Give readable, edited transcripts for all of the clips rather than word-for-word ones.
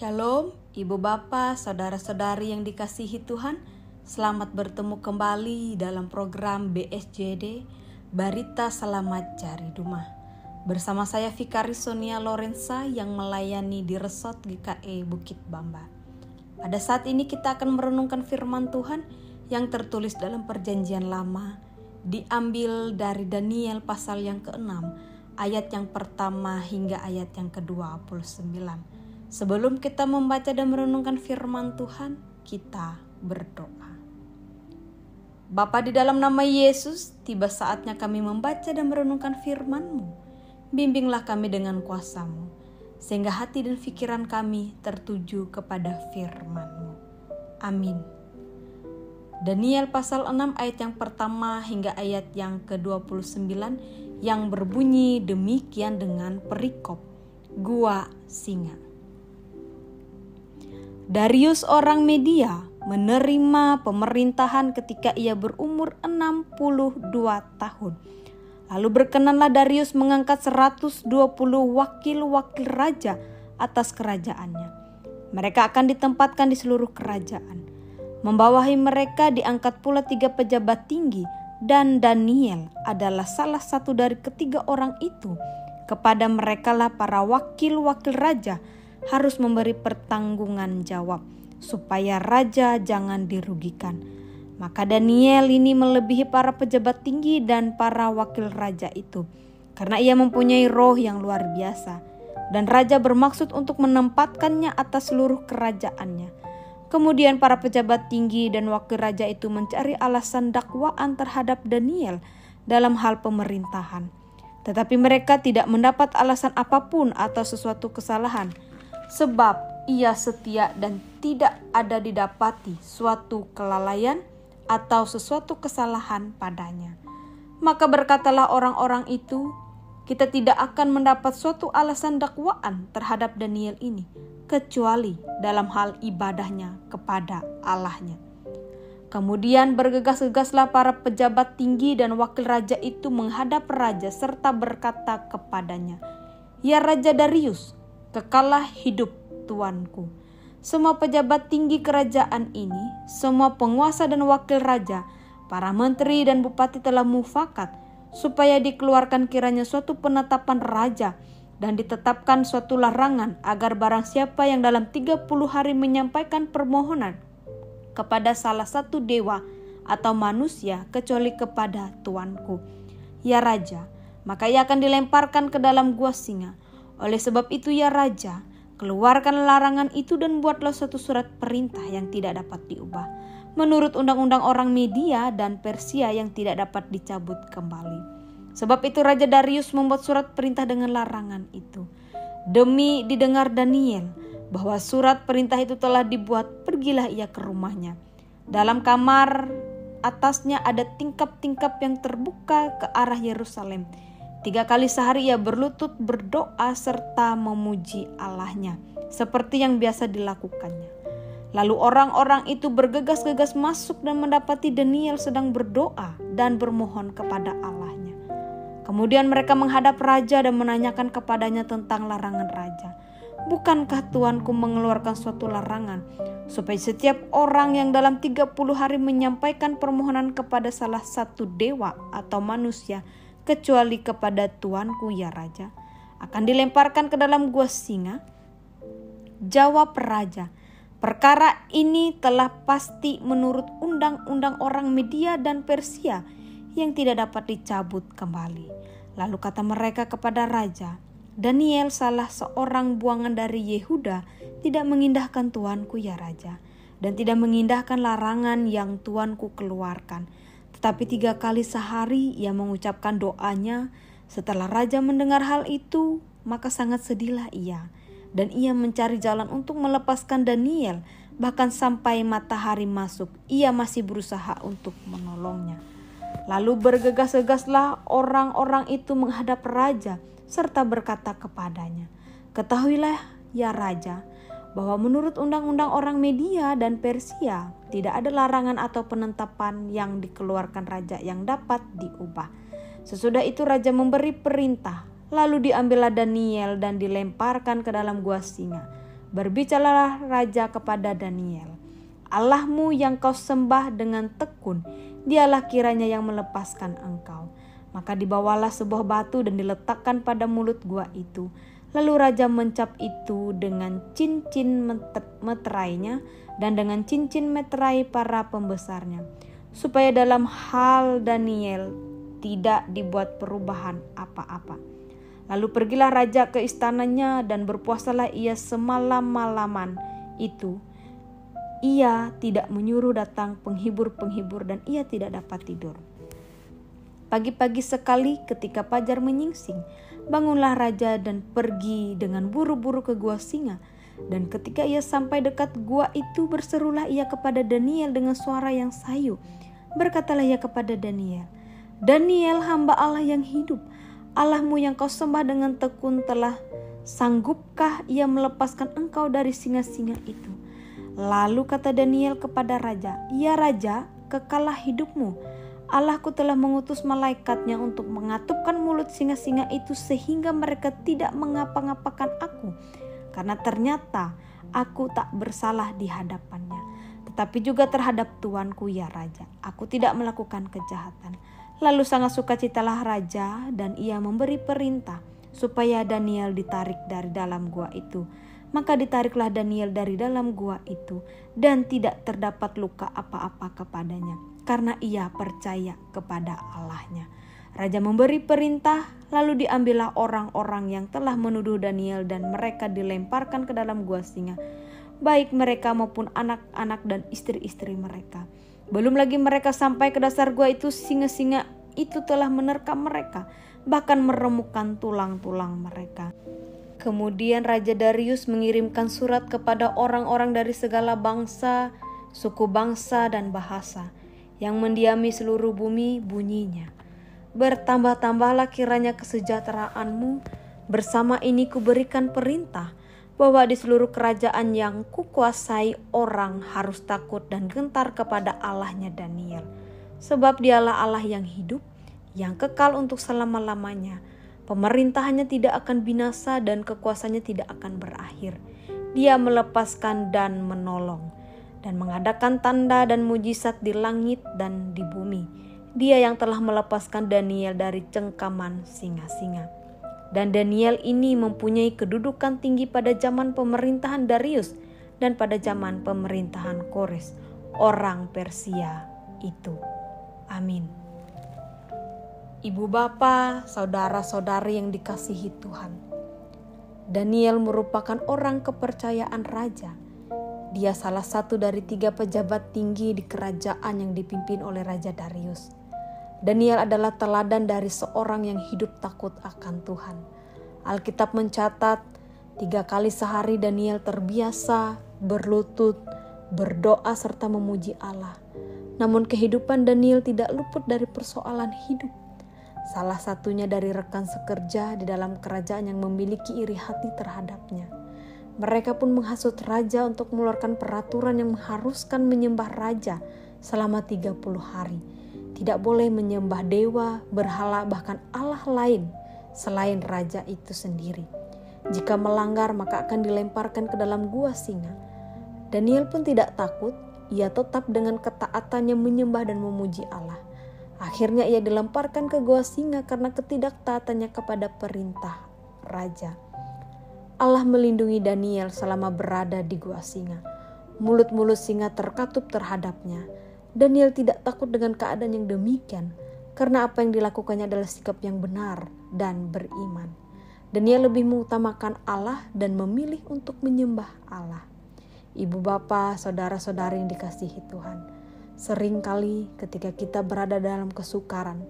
Shalom, Ibu Bapa, Saudara-saudari yang dikasihi Tuhan. Selamat bertemu kembali dalam program BSJD, Barita Selamat Jari Dumah. Bersama saya Vikaris Sonia Lorenza yang melayani di Resort GKE Bukit Bamba. Pada saat ini kita akan merenungkan firman Tuhan yang tertulis dalam Perjanjian Lama, diambil dari Daniel pasal yang ke-6, ayat yang pertama hingga ayat yang ke-29. Sebelum kita membaca dan merenungkan firman Tuhan, kita berdoa. Bapa, di dalam nama Yesus, tiba saatnya kami membaca dan merenungkan firman-Mu. Bimbinglah kami dengan kuasa-Mu, sehingga hati dan pikiran kami tertuju kepada firman-Mu. Amin. Daniel pasal 6 ayat yang pertama hingga ayat yang ke-29 yang berbunyi demikian dengan perikop Gua Singa. Darius orang Media menerima pemerintahan ketika ia berumur 62 tahun. Lalu berkenanlah Darius mengangkat 120 wakil-wakil raja atas kerajaannya. Mereka akan ditempatkan di seluruh kerajaan. Membawahi mereka diangkat pula 3 pejabat tinggi, dan Daniel adalah salah satu dari ketiga orang itu. Kepada merekalah para wakil-wakil raja harus memberi pertanggungan jawab supaya raja jangan dirugikan. Maka Daniel ini melebihi para pejabat tinggi dan para wakil raja itu, karena ia mempunyai roh yang luar biasa, dan raja bermaksud untuk menempatkannya atas seluruh kerajaannya. Kemudian para pejabat tinggi dan wakil raja itu mencari alasan dakwaan terhadap Daniel dalam hal pemerintahan. Tetapi mereka tidak mendapat alasan apapun atau sesuatu kesalahan, sebab ia setia dan tidak ada didapati suatu kelalaian atau sesuatu kesalahan padanya. Maka berkatalah orang-orang itu, kita tidak akan mendapat suatu alasan dakwaan terhadap Daniel ini, kecuali dalam hal ibadahnya kepada Allahnya. Kemudian bergegas-gegaslah para pejabat tinggi dan wakil raja itu menghadap raja serta berkata kepadanya, "Ya Raja Darius, kekallah hidup tuanku. Semua pejabat tinggi kerajaan ini, semua penguasa dan wakil raja, para menteri dan bupati telah mufakat supaya dikeluarkan kiranya suatu penetapan raja dan ditetapkan suatu larangan agar barang siapa yang dalam 30 hari menyampaikan permohonan kepada salah satu dewa atau manusia kecuali kepada tuanku, ya Raja, maka ia akan dilemparkan ke dalam gua singa. Oleh sebab itu ya Raja, keluarkan larangan itu dan buatlah suatu surat perintah yang tidak dapat diubah, menurut undang-undang orang Media dan Persia yang tidak dapat dicabut kembali. Sebab itu Raja Darius membuat surat perintah dengan larangan itu. Demi didengar Daniel bahwa surat perintah itu telah dibuat, pergilah ia ke rumahnya. Dalam kamar atasnya ada tingkap-tingkap yang terbuka ke arah Yerusalem. 3 kali sehari ia berlutut berdoa serta memuji Allahnya, seperti yang biasa dilakukannya. Lalu orang-orang itu bergegas-gegas masuk dan mendapati Daniel sedang berdoa dan bermohon kepada Allahnya. Kemudian mereka menghadap raja dan menanyakan kepadanya tentang larangan raja. Bukankah tuanku mengeluarkan suatu larangan supaya setiap orang yang dalam 30 hari menyampaikan permohonan kepada salah satu dewa atau manusia kecuali kepada tuanku ya Raja, akan dilemparkan ke dalam gua singa? Jawab raja, perkara ini telah pasti menurut undang-undang orang Media dan Persia yang tidak dapat dicabut kembali. Lalu kata mereka kepada raja, Daniel salah seorang buangan dari Yehuda tidak mengindahkan tuanku ya Raja, dan tidak mengindahkan larangan yang tuanku keluarkan. Tetapi 3 kali sehari ia mengucapkan doanya. Setelah raja mendengar hal itu, maka sangat sedihlah ia. Dan ia mencari jalan untuk melepaskan Daniel. Bahkan sampai matahari masuk, ia masih berusaha untuk menolongnya. Lalu bergegas-gegaslah orang-orang itu menghadap raja, serta berkata kepadanya, "Ketahuilah ya Raja, bahwa menurut undang-undang orang Media dan Persia tidak ada larangan atau penetapan yang dikeluarkan raja yang dapat diubah." Sesudah itu raja memberi perintah, lalu diambillah Daniel dan dilemparkan ke dalam gua singa. Berbicaralah raja kepada Daniel, Allahmu yang kau sembah dengan tekun, dialah kiranya yang melepaskan engkau. Maka dibawalah sebuah batu dan diletakkan pada mulut gua itu. Lalu raja mencap itu dengan cincin meterainya dan dengan cincin meterai para pembesarnya, supaya dalam hal Daniel tidak dibuat perubahan apa-apa. Lalu pergilah raja ke istananya dan berpuasalah ia semalam-malaman itu. Ia tidak menyuruh datang penghibur-penghibur dan ia tidak dapat tidur. Pagi-pagi sekali ketika fajar menyingsing, bangunlah raja dan pergi dengan buru-buru ke gua singa. Dan ketika ia sampai dekat gua itu, berserulah ia kepada Daniel dengan suara yang sayu. Berkatalah ia kepada Daniel, Daniel, hamba Allah yang hidup, Allahmu yang kau sembah dengan tekun telah sanggupkah ia melepaskan engkau dari singa-singa itu? Lalu kata Daniel kepada raja, ya raja, kekallah hidupmu. Allahku telah mengutus malaikatnya untuk mengatupkan mulut singa-singa itu sehingga mereka tidak mengapa-ngapakan aku. Karena ternyata aku tak bersalah di hadapannya. Tetapi juga terhadap tuanku ya raja, aku tidak melakukan kejahatan. Lalu sangat sukacitalah raja dan ia memberi perintah supaya Daniel ditarik dari dalam gua itu. Maka ditariklah Daniel dari dalam gua itu dan tidak terdapat luka apa-apa kepadanya karena ia percaya kepada Allahnya. Raja memberi perintah, lalu diambillah orang-orang yang telah menuduh Daniel dan mereka dilemparkan ke dalam gua singa, baik mereka maupun anak-anak dan istri-istri mereka. Belum lagi mereka sampai ke dasar gua itu, singa-singa itu telah menerkam mereka, bahkan meremukkan tulang-tulang mereka. Kemudian Raja Darius mengirimkan surat kepada orang-orang dari segala bangsa, suku bangsa dan bahasa yang mendiami seluruh bumi, bunyinya, bertambah-tambahlah kiranya kesejahteraanmu. Bersama ini kuberikan perintah bahwa di seluruh kerajaan yang kukuasai orang harus takut dan gentar kepada Allahnya Daniel. Sebab dialah Allah yang hidup, yang kekal untuk selama-lamanya. Pemerintahannya tidak akan binasa dan kekuasaannya tidak akan berakhir. Dia melepaskan dan menolong dan mengadakan tanda dan mujizat di langit dan di bumi. Dia yang telah melepaskan Daniel dari cengkaman singa-singa. Dan Daniel ini mempunyai kedudukan tinggi pada zaman pemerintahan Darius dan pada zaman pemerintahan Kores, orang Persia itu. Amin. Ibu bapa, saudara-saudari yang dikasihi Tuhan, Daniel merupakan orang kepercayaan raja. Dia salah satu dari 3 pejabat tinggi di kerajaan yang dipimpin oleh Raja Darius. Daniel adalah teladan dari seorang yang hidup takut akan Tuhan. Alkitab mencatat 3 kali sehari Daniel terbiasa berlutut, berdoa serta memuji Allah. Namun kehidupan Daniel tidak luput dari persoalan hidup. Salah satunya dari rekan sekerja di dalam kerajaan yang memiliki iri hati terhadapnya. Mereka pun menghasut raja untuk mengeluarkan peraturan yang mengharuskan menyembah raja selama 30 hari. Tidak boleh menyembah dewa, berhala, bahkan Allah lain selain raja itu sendiri. Jika melanggar maka akan dilemparkan ke dalam gua singa. Daniel pun tidak takut, ia tetap dengan ketaatannya menyembah dan memuji Allah. Akhirnya ia dilemparkan ke gua singa karena ketidaktaatannya kepada perintah raja. Allah melindungi Daniel selama berada di gua singa. Mulut-mulut singa terkatup terhadapnya. Daniel tidak takut dengan keadaan yang demikian, karena apa yang dilakukannya adalah sikap yang benar dan beriman. Daniel lebih mengutamakan Allah dan memilih untuk menyembah Allah. Ibu bapa, saudara-saudari yang dikasihi Tuhan, seringkali ketika kita berada dalam kesukaran,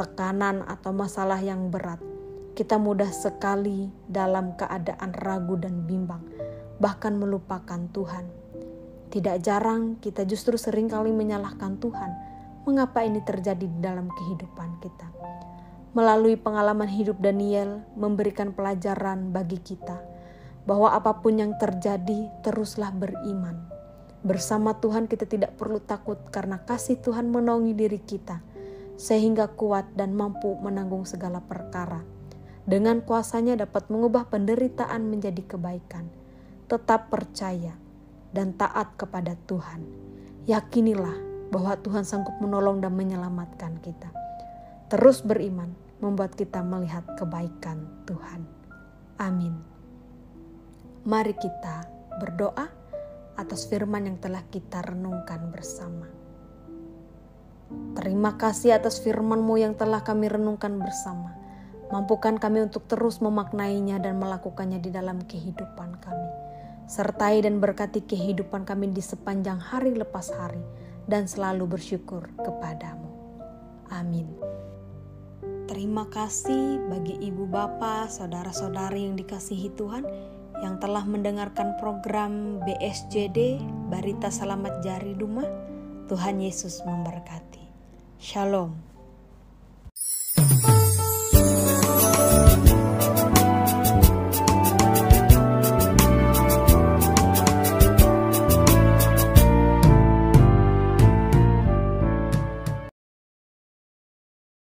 tekanan atau masalah yang berat, kita mudah sekali dalam keadaan ragu dan bimbang, bahkan melupakan Tuhan. Tidak jarang kita justru seringkali menyalahkan Tuhan. Mengapa ini terjadi di dalam kehidupan kita? Melalui pengalaman hidup Daniel memberikan pelajaran bagi kita bahwa apapun yang terjadi teruslah beriman. Bersama Tuhan kita tidak perlu takut karena kasih Tuhan menaungi diri kita sehingga kuat dan mampu menanggung segala perkara. Dengan kuasanya dapat mengubah penderitaan menjadi kebaikan. tetap percaya dan taat kepada Tuhan. Yakinilah bahwa Tuhan sanggup menolong dan menyelamatkan kita. Terus beriman membuat kita melihat kebaikan Tuhan. Amin. Mari kita berdoa atas firman yang telah kita renungkan bersama. Terima kasih atas firman-Mu yang telah kami renungkan bersama. Mampukan kami untuk terus memaknainya dan melakukannya di dalam kehidupan kami. Sertai dan berkati kehidupan kami di sepanjang hari lepas hari dan selalu bersyukur kepadamu. Amin. Terima kasih bagi ibu bapa, saudara-saudari yang dikasihi Tuhan yang telah mendengarkan program BSJD Barita Selamat Jari Duma. Tuhan Yesus memberkati. Shalom.